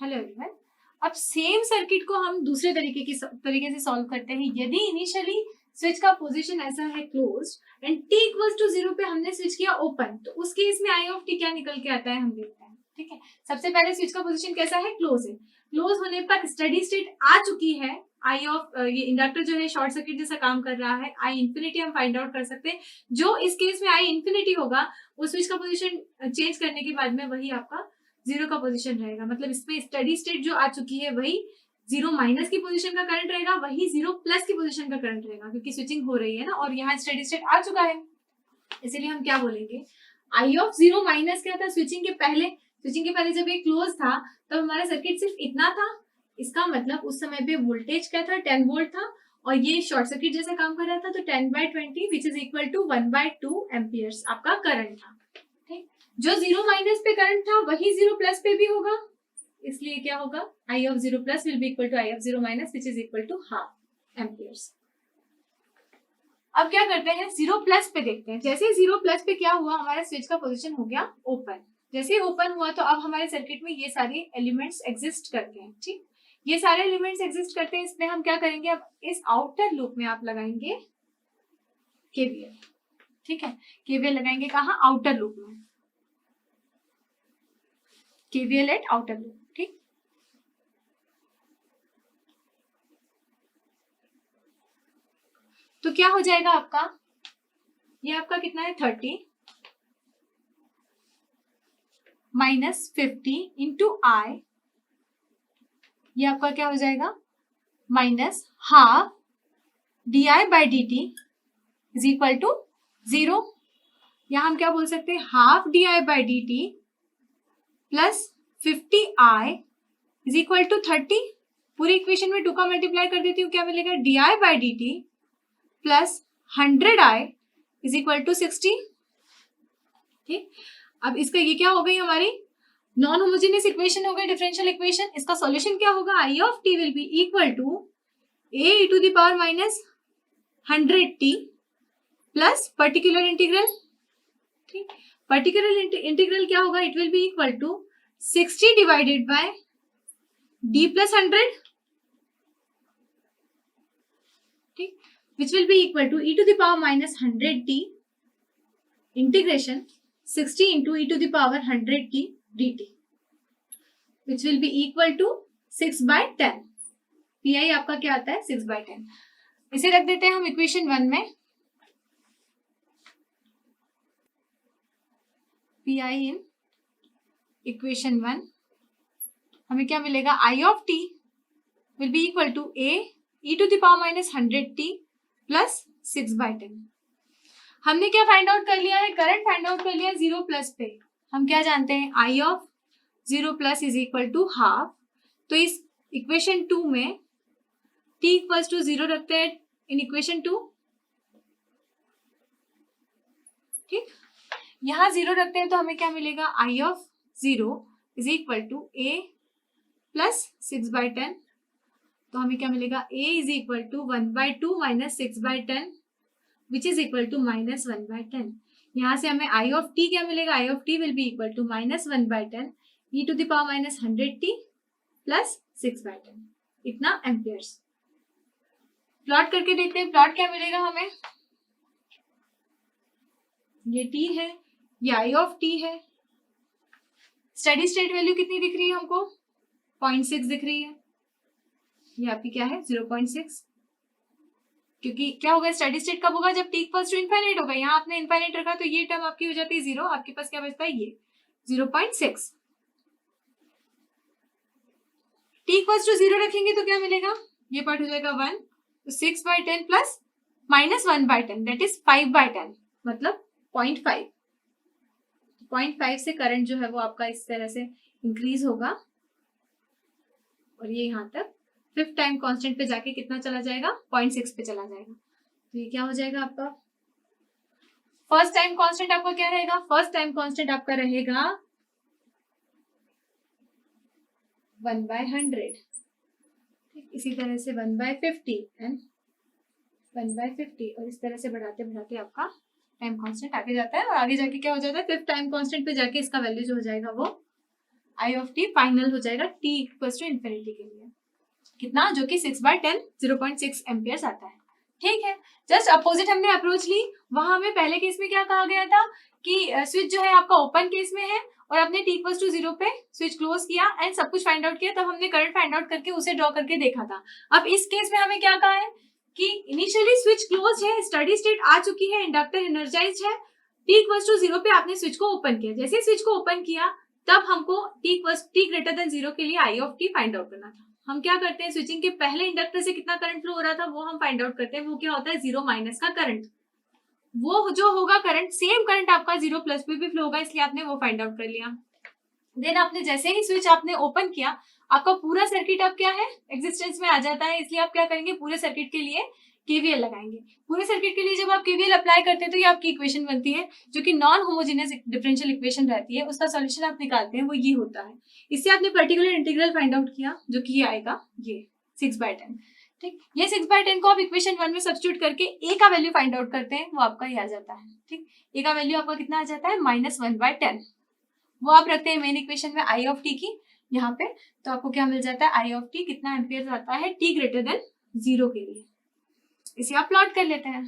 Hello everyone. अब same circuit को हम दूसरे तरीके से सॉल्व करते हैं। यदि इनिशियली स्विच का पोजीशन ऐसा है closed and t equals to 0 पे हमने स्विच किया ओपन, तो उस केस में आई ऑफ t क्या निकल के आता है हम देखते हैं। ठीक है, सबसे पहले स्विच का पोजीशन कैसा है, क्लोज है। क्लोज होने पर स्टडी स्टेट आ चुकी है। आई ऑफ ये इंडक्टर जो है शॉर्ट सर्किट जैसा काम कर रहा है। आई इंफिनिटी हम फाइंड आउट कर सकते हैं। जो इस केस में आई इंफिनिटी होगा वो स्विच का पोजीशन चेंज करने के बाद में वही आपका 0 का पोजीशन रहेगा। मतलब इसमें स्टडी स्टेट जो आ चुकी है वही 0 माइनस की पोजीशन का करंट रहेगा, वही 0 प्लस की पोजीशन का करंट रहेगा, क्योंकि स्विचिंग हो रही है ना, और यहाँ स्टडी स्टेट आ चुका है। इसीलिए हम क्या बोलेंगे, आई ऑफ 0 माइनस क्या था, स्विचिंग के पहले जब ये क्लोज था तब हमारा सर्किट सिर्फ इतना था। इसका मतलब उस समय पे वोल्टेज क्या था, 10 वोल्ट था, और ये शॉर्ट सर्किट जैसा काम कर रहा था। तो 10/20 which is equal to 1/2 amperes आपका करंट था। जो 0 माइनस पे करंट था वही 0 प्लस पे भी होगा, इसलिए क्या होगा, I of 0 plus will be equal to I of 0 minus which is equal to half amperes. अब क्या करते हैं, 0 प्लस पे देखते हैं। जैसे ही 0 प्लस पे क्या हुआ, हमारा स्विच का पोजीशन हो गया ओपन। जैसे ही ओपन हुआ तो अब हमारे सर्किट में ये सारे एलिमेंट्स एग्जिस्ट करते हैं। ठीक, ये सारे एलिमेंट्स एग्जिस्ट करते हैं, इसमें हम क्या करेंगे, अब इस आउटर लूप में आप लगाएंगे केवीएल। ठीक है, केवीएल लगाएंगे कहाँ, आउटर लूप में, केवीएल एट आउटर लूप। ठीक, तो क्या हो जाएगा आपका, ये आपका कितना है 30 माइनस 50 इंटू आई, ये आपका क्या हो जाएगा minus half D I by D T is equal to 0। यहां हम क्या बोल सकते हैं, half D I by D T plus 50 I is equal to 30। पूरी इक्वेशन में 2 का मल्टीप्लाई कर देती हूँ, क्या मिलेगा, D I by D T plus 100 I is equal to 60। ठीक, अब इसका ये क्या हो गई, हमारी नॉन होमोजेनियस इक्वेशन हो गई, डिफरेंशियल इक्वेशन। इसका सॉल्यूशन क्या होगा, I of T will be equal to A E to the power minus 100t plus particular integral. ठीक, पर्टिकुलर इंटीग्रल क्या होगा, it will be equal to 60 divided by d plus 100, ठीक, which will be equal to e to the power minus 100t integration 60 into e to the power 100t dt, which will be equal to 6/10। pi आपका क्या आता है, 6/10। इसे रख देते हैं हम इक्वेशन 1 में। pi इन इक्वेशन 1 हमें क्या मिलेगा, I of t will be equal to a e to the power minus 100t plus 6/10। हमने क्या फाइंड आउट कर लिया है, करंट फाइंड आउट कर लिया है 0 प्लस पे। हम क्या जानते हैं, I of 0 plus is equal to half. तो इस इक्वेशन 2 में t इक्वल्स टू 0 रखते हैं इन इक्वेशन 2। ठीक, यहां 0 रखते हैं तो हमें क्या मिलेगा, I of 0 is equal to a plus 6/10। तो हमें क्या मिलेगा, a is equal to 1/2 minus 6/10 which is equal to minus 1/10। यहाँ से हमें आई ऑफ t क्या मिलेगा, I of t will be equal to minus 1/10 e to the power minus 100t plus 6/10, इतना एम्पियर्स। प्लॉट करके देखते हैं, प्लॉट क्या मिलेगा हमें, ये t है, ये आई ऑफ t है। स्टेडी स्टेट वैल्यू कितनी दिख रही है हमको, 0.6 दिख रही है। ये आपकी क्या है, 0.6, क्योंकि क्या होगा, स्टेडी स्टेट कब होगा, जब t इक्वल्स टू इनफाइनाइट होगा। यहाँ आपने इनफाइनाइट रखा तो ये टर्म आपकी हो जाती है 0, आपके पास क्या बचता है, ये 0.6। t इक्वल्स टू 0 रखेंगे तो क्या मिलेगा, ये पार्ट हो जाएगा 1, तो 6/10 प्लस माइनस 1/10 दैट इज 5/10, मतलब 0.5। 0.5 से करंट जो है वो आपका इस तरह से इंक्रीज होगा, और ये यहाँ तक 5th टाइम कांस्टेंट पे जाके कितना चला जाएगा, 0.6 पे चला जाएगा। तो ये क्या हो जाएगा आपका, फर्स्ट टाइम कांस्टेंट आपका क्या रहेगा, फर्स्ट टाइम कांस्टेंट आपका रहेगा 1/100। इसी तरह से 1/50 एंड 1/50, और इस तरह से बढ़ाते बढ़ाते आपका टाइम कांस्टेंट आगे जाता है, और आगे जाके क्या हो जाता है, 5th टाइम कांस्टेंट पे जाके इसका वैल्यू जो हो जाएगा वो आई ऑफ टी फाइनल हो जाएगा टी इक्वल्स टू इन्फिनिटी के लिए कितना, जो कि 6/10 0.6 एम्पियर्स आता है। ठीक है, जस्ट अपोजिट हमने अप्रोच ली। वहां हमें पहले केस में क्या कहा गया था कि स्विच जो है आपका ओपन केस में है और आपने टी इक्वल्स टू 0 पे स्विच क्लोज किया एंड सब कुछ फाइंड आउट किया, तब हमने करंट फाइंड आउट करके उसे ड्रॉ करके देखा था। अब इस केस में हमें क्या कहा है कि इनिशियली स्विच क्लोज है, स्टडी स्टेट आ चुकी है, इंडक्टर एनर्जाइज्ड है, टी इक्वल्स टू 0 पे आपने स्विच को ओपन किया। जैसे स्विच को ओपन किया तब हमको टी ग्रेटर देन 0 के लिए आई ऑफ टी फाइंड आउट करना था। हम क्या करते हैं, स्विचिंग के पहले इंडक्टर से कितना करंट फ्लो हो रहा था वो हम फाइंड आउट करते हैं। वो क्या होता है, 0 माइनस का करंट। वो जो होगा करंट, सेम करंट आपका 0 प्लस पे भी फ्लो होगा, इसलिए आपने वो फाइंड आउट कर लिया। देन आपने जैसे ही स्विच आपने ओपन किया, आपका पूरा सर्किट अब क्या है, एग्जिस्टेंस में आ जाता है। इसलिए आप क्या करेंगे, पूरे सर्किट के लिए केवीएल लगाएंगे। पूरे सर्किट के लिए जब आप केवीएल अप्लाई करते हैं तो ये आपकी इक्वेशन बनती है, जो कि नॉन होमोजेनियस डिफरेंशियल इक्वेशन रहती है। उसका सॉल्यूशन आप निकालते हैं, वो ये होता है। इससे आपने पर्टिकुलर इंटीग्रल फाइंड आउट किया, जो कि ये आएगा ये 6/10। ठीक, ये 6/10 को आप इक्वेशन 1 में सब्स्टिट्यूट करके ए का वैल्यू फाइंड आउट करते हैं, वो आपका ये आ जाता है। ठीक, ए का वैल्यू आपका कितना आ जाता है, -1/10। वो आप रखते हैं मेन इक्वेशन में आई ऑफ टी की यहाँ पे, तो आपको क्या मिल जाता है, आई ऑफ टी कितना एम्पियर आता है टी ग्रेटर देन 0 के लिए। इसे आप प्लॉट कर लेते हैं।